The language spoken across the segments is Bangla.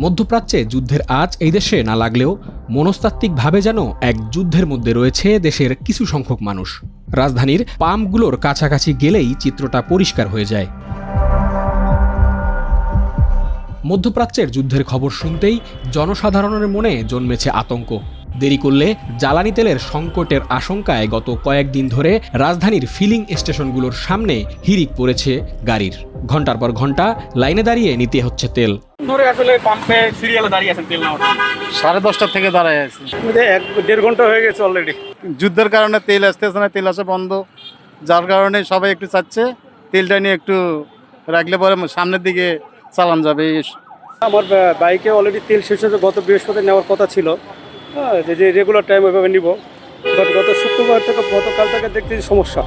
মধ্যপ্রাচ্যে যুদ্ধের আঁচ এই দেশে না লাগলেও মনস্তাত্ত্বিকভাবে যেন এক যুদ্ধের মধ্যে রয়েছে দেশের কিছু সংখ্যক মানুষ। রাজধানীর পাম্পগুলোর কাছাকাছি গেলেই চিত্রটা পরিষ্কার হয়ে যায়। মধ্যপ্রাচ্যের যুদ্ধের খবর শুনতেই জনসাধারণের মনে জন্মেছে আতঙ্ক। দেরি করলে জ্বালানি তেলের সংকটের আশঙ্কায় গত কয়েকদিন ধরে রাজধানীর ফিলিং স্টেশনগুলোর সামনে হিড়িক পড়েছে গাড়ির। ঘন্টার পর ঘন্টা লাইনে দাঁড়িয়ে নিতে হচ্ছে তেল। ধরে আসলে পাম্পে সিরিয়ালে দাঁড়িয়ে আছেন তেল নেওয়ার জন্য। 10:30 থেকে দাঁড়ায় আছি। 1-1.5 ঘন্টা হয়ে গেছে অলরেডি। যুদ্ধের কারণে তেল আসতেছে না, তেল আসা বন্ধ, যার কারণে সবাই একটু চাচ্ছে তেলটা নিয়ে একটু রাখলে পরে সামনের দিকে চালান যাবে। আমার বাইকে অলরেডি তেল শেষ হয়েছে, গত বৃহস্পতি নেওয়ার কথা ছিল, যে রেগুলার টাইম ওইভাবে নিব, বাট গত শুক্রবার থেকে গতকাল থেকে দেখতেছি সমস্যা।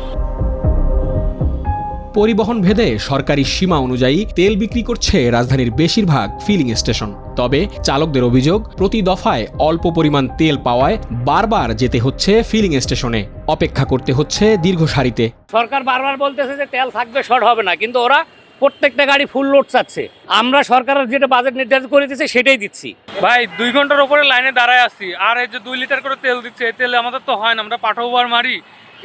পরিবহন ভেদে সরকারি সীমা অনুযায়ী তেল বিক্রি করছে রাজধানীর বেশিরভাগ ফিলিং স্টেশন। তবে চালকদের অভিযোগ, প্রতি দফায় অল্প পরিমাণ তেল পাওয়ায় বারবার যেতে হচ্ছে ফিলিং স্টেশনে, অপেক্ষা করতে হচ্ছে দীর্ঘ সারিতে। সরকার বারবার বলতেছে যে তেল থাকবে, শর্ট হবে না, কিন্তু ওরা প্রত্যেকটা গাড়ি ফুল লোড চাচ্ছে। আমরা সরকারের যেটা বাজেট নির্ধারিত করে দিচ্ছে সেটাই দিচ্ছি। ভাই 2 ঘন্টার উপরে লাইনে দাঁড়ায় আছি, আর এই যে 2 লিটার করে তেল দিচ্ছে, এই তেলে আমাদের তো হয় না, আমরা পাঠাবার মারি,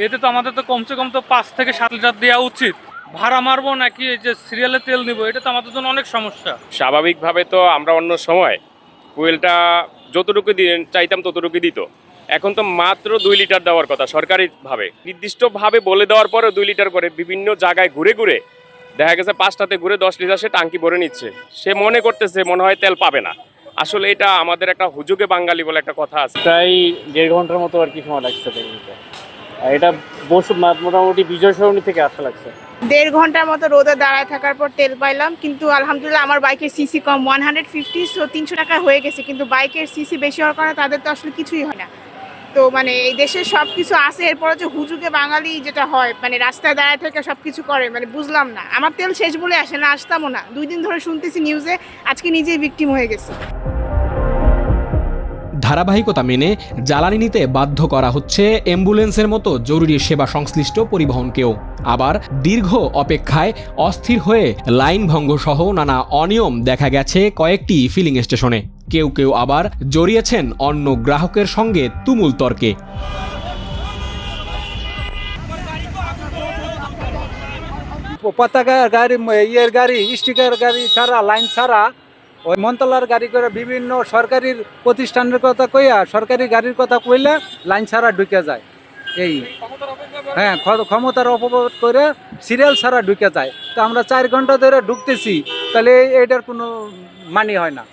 এতে তো আমাদের তো কমসে কম তো 5 থেকে 7 লিটার দেওয়া উচিত। ভাড়া মারবো নাকি এই যে সিরিয়ালে তেল নিব, এটা তো আমাদের জন্য অনেক সমস্যা। স্বাভাবিকভাবে তো আমরা অন্য সময় ফুয়েলটা যতটুকু চাইতাম ততটুকু দিত, এখন তো মাত্র 2 লিটার দেওয়ার কথা সরকারিভাবে, নির্দিষ্টভাবে বলে দেওয়ার পরে 2 লিটার করে বিভিন্ন জায়গায় ঘুরে ঘুরে দেখা গেছে 5টাতে ঘুরে 10 লিটার সে টাঙ্কি ভরে নিচ্ছে। সে মনে করতেছে মনে হয় তেল পাবে না, আসলে এটা আমাদের একটা হুজুগে বাঙালি বলে একটা কথা আছে। প্রায় 1.5 ঘন্টার মতো আর কি সময় লাগছে তেল নিতে। এটা মোটামুটি বিজয় সরণি থেকে আসা লাগছে। 1.5 ঘন্টার মতো রোদে দাঁড়ায় থাকার পর তেল পাইলাম, কিন্তু আলহামদুলিল্লাহ আমার বাইকের সিসি কম, 150, সো 300 টাকা হয়ে গেছে। কিন্তু বাইকের সিসি বেশি হওয়ার কারণে তাদের তো আসলে কিছুই হয় না। তো মানে এই দেশে সব কিছু আছে, এরপরে যে হুজুগে বাঙালি যেটা হয়, মানে রাস্তায় দাঁড়ায় থেকে সব কিছু করে, মানে বুঝলাম না। আমার তেল শেষ বলে আসে না, আসতামও না। 2 দিন ধরে শুনতেছি নিউজে, আজকে নিজেই ভিকটিম হয়ে গেছি। ধারাবাহিকতা মেনে জ্বালানি নিতে বাধ্য করা হচ্ছে অ্যাম্বুলেন্সের মতো জরুরি সেবা সংশ্লিষ্ট পরিবহনকেও। আবার দীর্ঘ অপেক্ষায় অস্থির হয়ে লাইন ভঙ্গ সহ নানা অনিয়ম দেখা গেছে কয়েকটি ফিলিং স্টেশনে। কেউ কেউ আবার জড়িয়েছেন অন্য গ্রাহকের সঙ্গে তুমুল তর্কে। পতাকা গাড়ি, ইয়ের গাড়ি, স্টিকার গাড়ি ছাড়া, লাইন ছাড়া, ওই মন্তলার গাড়ি করে বিভিন্ন সরকারি প্রতিষ্ঠানের কথা কইয়া, সরকারি গাড়ির কথা কইলে লাইন ছাড়া ঢুকে যায়। এই হ্যাঁ, ক্ষমতার অপব্যয় করে সিরিয়াল ছাড়া ঢুকে যায়। তো আমরা 4 ঘন্টা ধরে ঢুকতেছি, তাহলে এটার কোনো মানি হয় না।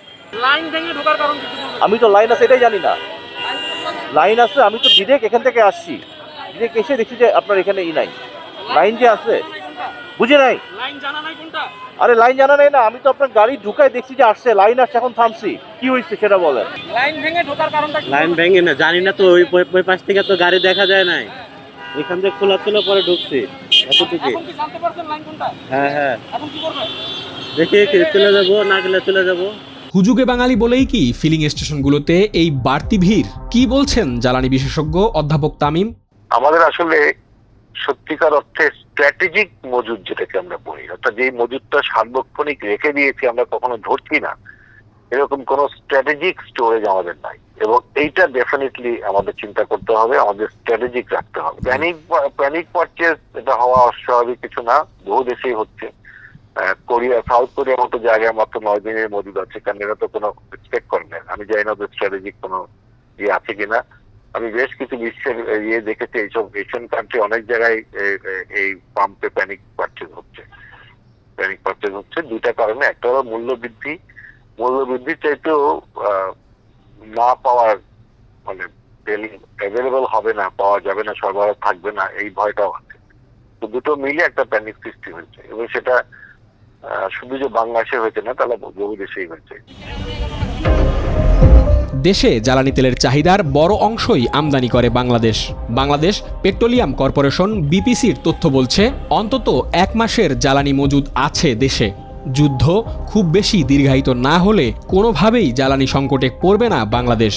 লাইন ভেঙে ঢোকার কারণ কি? আমি তো লাইন আছে এটাই জানি না। লাইন আছে, আমি তো ডিরেক্ট এখান থেকে আসছি, ডিরেক্ট এসে দেখছি যে আপনার এখানে নাই লাইন, যে আছে বুঝে নাই। লাইন জানা নাই কোনটা? আরে লাইন জানা নাই না, আমি তো আপনার গাড়ি ঢুকাই দেখছি যে আসছে, লাইন আসছে, এখন থামছি। কি হয়েছে সেটা বলেন। লাইন ভেঙে ঢোকার কারণটা কি? লাইন ভেঙে না জানি না, তো ওই পাশ থেকে তো গাড়ি দেখা যায় নাই, এখান থেকে খোলা ছিল, পরে ঢুকছি এতটুকু। এখন কি জানতে পারছেন লাইন কোনটা? হ্যাঁ হ্যাঁ, এখন কি করবেন? দেখি চলে যাবো, না গেলে চলে যাবো। হুজুগে বাঙালি বলেই কি ফিলিং স্টেশনগুলোতে এই বাড়তি ভিড়? কি বলছেন জ্বালানি বিশেষজ্ঞ অধ্যাপক তামিম? আমাদের আসলে সত্যিকার অর্থে স্ট্র্যাটেজিক মজুদ যেটাকে আমরা বলি, অর্থাৎ যেই মজুদটা সার্বক্ষণিক রেখে দিয়েছি আমরা কখনো ধরছি না, এরকম কোন স্ট্র্যাটেজিক স্টোরেজ আমাদের নাই। এবং এইটা ডেফিনেটলি আমাদের চিন্তা করতে হবে, আমাদের স্ট্র্যাটেজিক রাখতে হবে। প্যানিক পারচেজ এটা হওয়া অস্বাভাবিক কিছু না, বহু দেশেই হচ্ছে। কোরিয়া, সাউথ কোরিয়ার মতো জায়গায় মাত্র 9 দিনের মজুদ আছে, কারণ এরা তো কোনো এক্সপেক্ট করে না। আমি জানি না ওদের স্ট্র্যাটেজিক কোনো ইয়ে আছে কিনা। আমি বেশ কিছু বিশ্বের ইয়ে দেখেছি, এইসব এশিয়ান কান্ট্রি অনেক জায়গায় এই পাম্পে প্যানিক পারচেজ হচ্ছে। 2টা কারণে, একটা হলো মূল্যবৃদ্ধির চাইতেও না পাওয়ার, মানে অ্যাভেলেবল হবে না, পাওয়া যাবে না, সরবরাহ থাকবে না, এই ভয়টাও আছে। তো দুটো মিলে একটা প্যানিক সৃষ্টি হয়েছে, এবং সেটা শুধু যে বাংলাদেশে হয়েছে না, তাহলে বহু দেশেই হয়েছে। দেশে জ্বালানি তেলের চাহিদার বড় অংশই আমদানি করে বাংলাদেশ। বাংলাদেশ পেট্রোলিয়াম কর্পোরেশন বিপিসির তথ্য বলছে অন্তত 1 মাসের জ্বালানি মজুদ আছে দেশে। যুদ্ধ খুব বেশি দীর্ঘায়িত না হলে কোনোভাবেই জ্বালানি সংকটে পড়বে না বাংলাদেশ।